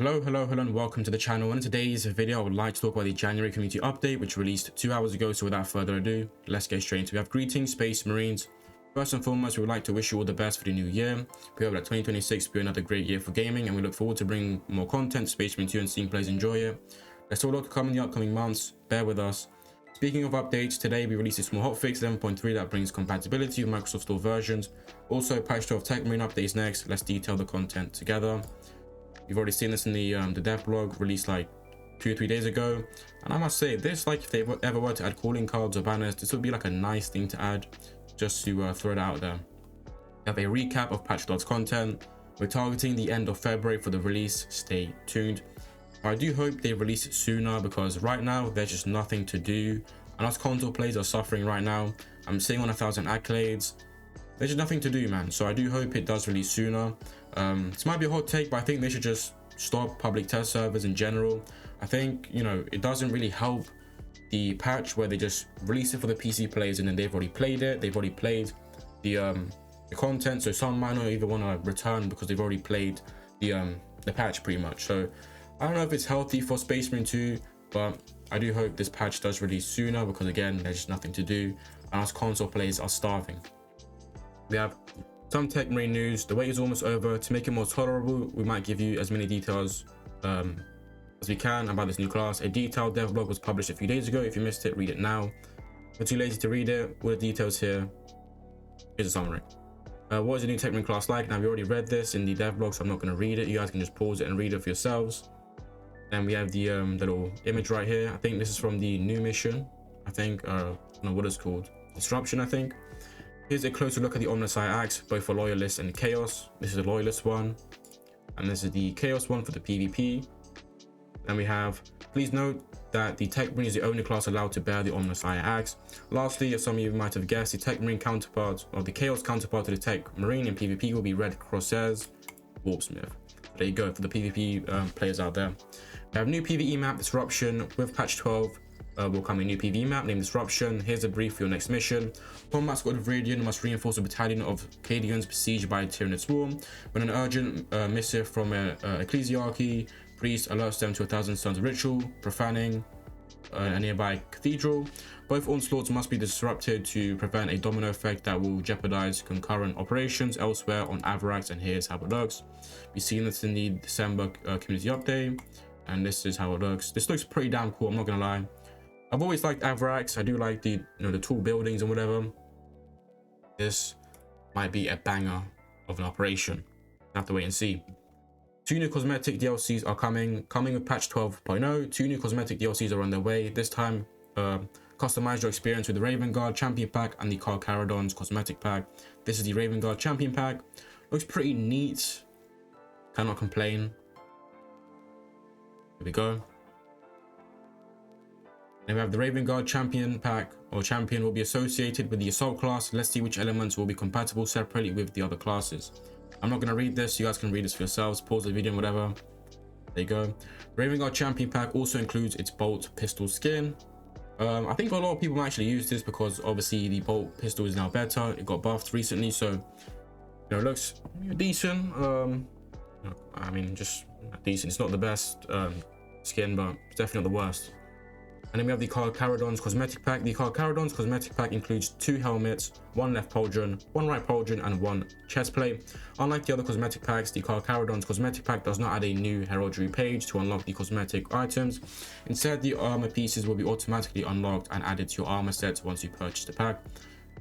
Hello, and welcome to the channel. In today's video, I would like to talk about the January community update, which released 2 hours ago. So without further ado, let's get straight into it. We have greetings, Space Marines. First and foremost, we would like to wish you all the best for the new year. We hope that 2026 will be another great year for gaming, and we look forward to bringing more content to Space Marine 2 and seeing players enjoy it. There's still a lot to come in the upcoming months. Bear with us. Speaking of updates, today we released a small hotfix 11.3 that brings compatibility with Microsoft Store versions. Also, patch 12 Techmarine updates next. Let's detail the content together. You've already seen this in the dev blog released like 2 or 3 days ago, and I must say this, like, if they ever were to add calling cards or banners, this would be like a nice thing to add, just to throw it out there. We have a recap of patch 12's content. We're targeting the end of February for the release. Stay tuned. I do hope they release it sooner, because right now there's just nothing to do, and us console players are suffering right now. I'm sitting on 1,000 accolades. There's just nothing to do, man. So I do hope it does release sooner. This might be a hot take, but I think they should just stop public test servers in general. I think, you know, it doesn't really help the patch where they just release it for the PC players and then they've already played it. They've already played the content, so some might not even want to return because they've already played the patch pretty much. So I don't know if it's healthy for Space Marine 2, but I do hope this patch does release sooner, because again, there's just nothing to do and us console players are starving. We have some Techmarine news. The wait is almost over. To make it more tolerable, we might give you as many details as we can about this new class. A detailed dev blog was published a few days ago. If you missed it, read it now. If you're too lazy to read it, all the details here. Here's a summary. What is the new Techmarine class like? Now, we already read this in the dev blog, so I'm not going to read it. You guys can just pause it and read it for yourselves. Then we have the little image right here. I think this is from the new mission. I think, I don't know what it's called. Disruption, I think. Here's a closer look at the Omnissiah Axe, both for Loyalists and Chaos. This is a Loyalist one, and this is the Chaos one for the PvP. And we have, please note that the Techmarine is the only class allowed to bear the Omnissiah Axe. Lastly, as some of you might have guessed, the Techmarine counterpart, or the Chaos counterpart to the Techmarine in PvP, will be Red Crosshairs Warpsmith. There you go for the PvP players out there. We have new PvE map Disruption with patch 12. Will come a new PvE map named Disruption. Here's a brief for your next mission. Combat Squad of Viridian must reinforce a battalion of Cadians besieged by a Tyranid swarm. When an urgent missive from an ecclesiarchy priest alerts them to 1,000 Suns ritual, profaning a nearby cathedral. Both onslaughts must be disrupted to prevent a domino effect that will jeopardize concurrent operations elsewhere on Avarax, and here's how it looks. We've seen this in the December community update, and this is how it looks. This looks pretty damn cool, I'm not gonna lie. I've always liked Avarax. I do like the the tall buildings and whatever. This might be a banger of an operation. Have to wait and see. 2 new cosmetic DLCs are coming with patch 12.0. 2 new cosmetic DLCs are on their way. This time, customize your experience with the Raven Guard Champion Pack and the Carcharodon's Cosmetic Pack. This is the Raven Guard Champion Pack. Looks pretty neat. Cannot complain. Here we go. Then we have the Raven Guard Champion Pack, or Champion, will be associated with the Assault class. Let's see which elements will be compatible separately with the other classes. I'm not going to read this. You guys can read this for yourselves. Pause the video and whatever. There you go. Raven Guard Champion Pack also includes its bolt pistol skin. I think a lot of people might actually use this because obviously the bolt pistol is now better. It got buffed recently, so it looks decent. I mean, just decent. It's not the best skin, but it's definitely not the worst. And then we have the Carcharodon's Cosmetic Pack. The Carcharodon's Cosmetic Pack includes 2 helmets, 1 left pauldron, 1 right pauldron, and 1 chest plate. Unlike the other cosmetic packs, the Carcharodon's Cosmetic Pack does not add a new heraldry page to unlock the cosmetic items. Instead, the armor pieces will be automatically unlocked and added to your armor sets once you purchase the pack.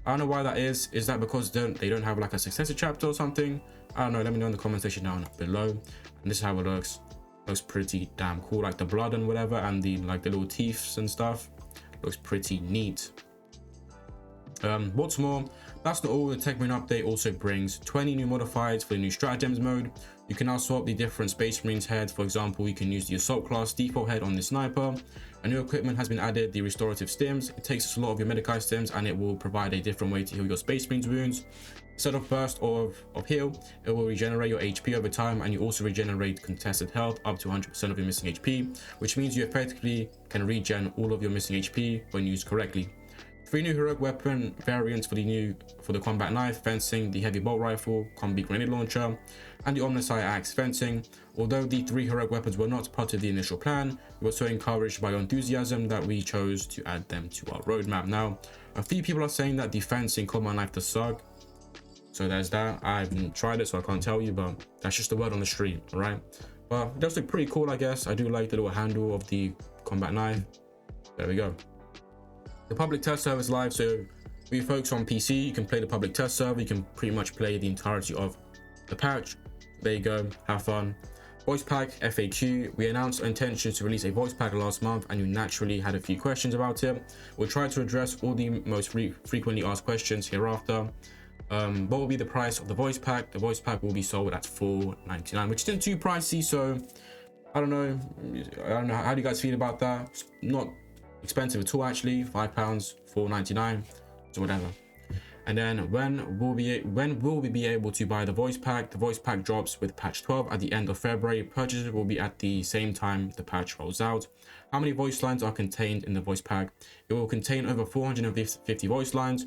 I don't know why that is. Is that because they don't have like a successor chapter or something? I don't know. Let me know in the comment section down below. And this is how it looks. Looks pretty damn cool, like the blood and whatever, and the little teeth and stuff. Looks pretty neat. What's more, that's not all. The Techmarine update also brings 20 new modifiers for the new stratagems mode. You can now swap the different Space Marines heads. For example, you can use the Assault class default head on the sniper. A new equipment has been added, the restorative stims. It takes a lot of your medic stims and it will provide a different way to heal your Space Marines wounds. Instead of burst of heal, it will regenerate your HP over time, and you also regenerate contested health up to 100% of your missing HP, which means you effectively can regen all of your missing HP when used correctly. 3 new heroic weapon variants for the combat knife, fencing, the heavy bolt rifle, combi grenade launcher, and the omnisci axe fencing. Although the 3 heroic weapons were not part of the initial plan, we were so encouraged by your enthusiasm that we chose to add them to our roadmap. Now, a few people are saying that the fencing combat knife does suck, so there's that. I haven't tried it, so I can't tell you, but that's just the word on the street, all right? But it does look pretty cool, I guess. I do like the little handle of the combat knife. There we go. The public test server is live, so for you folks on PC, you can play the public test server. You can pretty much play the entirety of the patch. There you go, have fun. Voice pack FAQ. We announced our intention to release a voice pack last month, and you naturally had a few questions about it. We'll try to address all the most frequently asked questions hereafter. What will be the price of the voice pack? The voice pack will be sold at $4.99, which isn't too pricey, so I don't know how do you guys feel about that. It's not expensive at all, actually. £5, $4.99, so whatever. And then when will we be able to buy the voice pack? The voice pack drops with patch 12 at the end of February. Purchases will be at the same time the patch rolls out. How many voice lines are contained in the voice pack? It will contain over 450 voice lines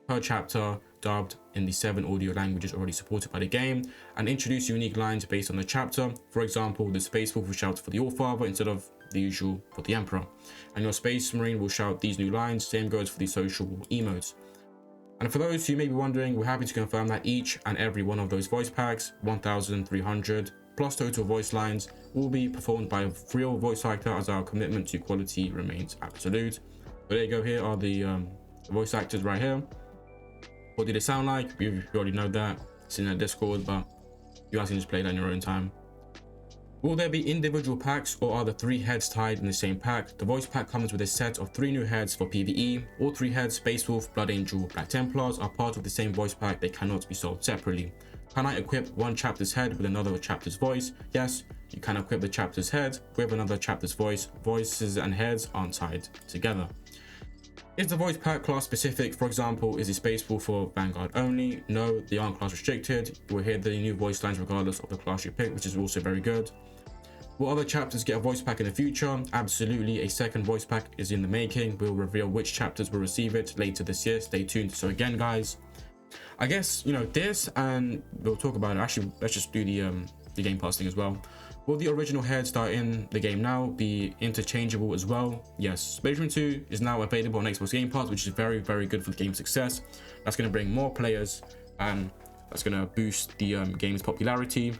per chapter, dubbed in the 7 audio languages already supported by the game, and introduce unique lines based on the chapter. For example, the Space Wolf will shout for the Allfather instead of the usual for the Emperor, and your Space Marine will shout these new lines. Same goes for the social emotes. And for those who may be wondering, we're happy to confirm that each and every one of those voice packs, 1,300 plus total voice lines, will be performed by a real voice actor, as our commitment to quality remains absolute. But there you go, here are the voice actors right here. What do they sound like? You already know that, it's in the Discord, but you guys can just play that in your own time. Will there be individual packs, or are the 3 heads tied in the same pack? The voice pack comes with a set of 3 new heads for PvE. All 3 heads, Space Wolf, Blood Angel, Black Templars, are part of the same voice pack. They cannot be sold separately. Can I equip one chapter's head with another chapter's voice? Yes, you can equip the chapter's head with another chapter's voice. Voices and heads aren't tied together. Is the voice pack class specific? For example, is the Space Wolf for Vanguard only? No, they aren't class restricted. You will hear the new voice lines regardless of the class you pick, which is also very good. Will other chapters get a voice pack in the future? Absolutely, a second voice pack is in the making. We'll reveal which chapters will receive it later this year. Stay tuned. So again, guys, I guess, you know, this, and we'll talk about it. Actually, let's just do the Game Pass thing as well. Will the original heads that are in the game now be interchangeable as well? Yes. Space Marine 2 is now available on Xbox Game Pass, which is very, very good for the game's success. That's going to bring more players, and that's going to boost the game's popularity.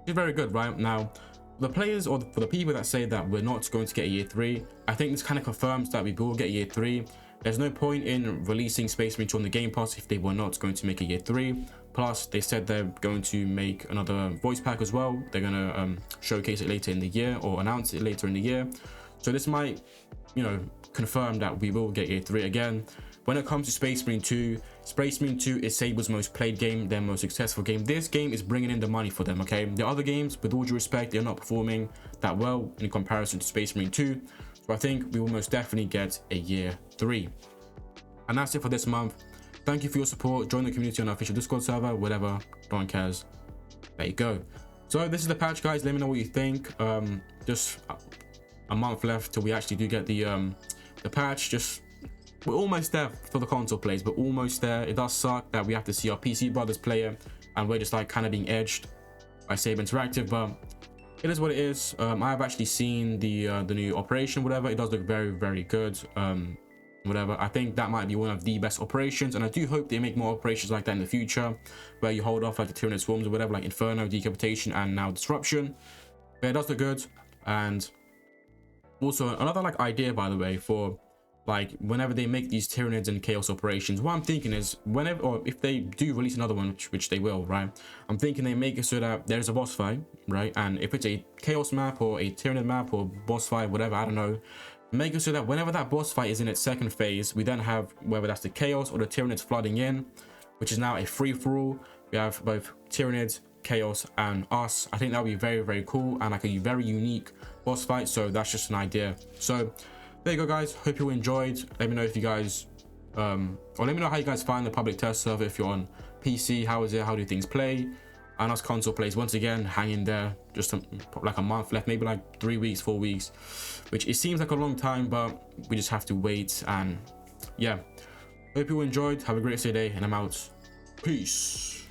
It's very good, right? Now, the players, or for the people that say that we're not going to get a year 3, I think this kind of confirms that we will get year 3. There's no point in releasing Space Marine 2 on the Game Pass if they were not going to make a year 3. Plus, they said they're going to make another voice pack as well. They're going to showcase it later in the year, or announce it later in the year. So this might, you know, confirm that we will get year 3 again. When it comes to Space Marine 2 is Sabre's most played game, their most successful game. This game is bringing in the money for them, okay? The other games, with all due respect, they're not performing that well in comparison to Space Marine 2. So I think we will most definitely get a year 3. And that's it for this month. Thank you for your support. Join the community on our official Discord server, whatever, no one cares. There you go. So this is the patch, guys. Let me know what you think. Just a month left till we actually do get the patch. We're almost there for the console plays, but almost there. It does suck that we have to see our PC brothers play it, and we're just like kind of being edged by Saber Interactive, but it is what it is. I have actually seen the new operation, whatever. It does look very, very good. Whatever. I think that might be one of the best operations, and I do hope they make more operations like that in the future, where you hold off like the Tyranid Swarms or whatever, like Inferno, Decapitation, and now Disruption. But it does look good. And also another like idea, by the way, for like whenever they make these Tyranids and Chaos operations, what I'm thinking is whenever, or if they do release another one, which they will, right? I'm thinking they make it so that there's a boss fight, right? And if it's a Chaos map or a Tyranid map or boss fight, whatever, I don't know, make it so that whenever that boss fight is in its second phase, we then have, whether that's the Chaos or the Tyranids flooding in, which is now a free-for-all. We have both Tyranids, Chaos, and us. I think that would be very, very cool and like a very unique boss fight. So that's just an idea. So there you go, guys. Hope you enjoyed. Let me know if you guys or let me know how you guys find the public test server. If you're on PC, how is it? How do things play? and us console players once again hanging there, just like a month left, maybe like 3 weeks, 4 weeks, which it seems like a long time, but we just have to wait. And yeah, hope you enjoyed. Have a great day, and I'm out. Peace.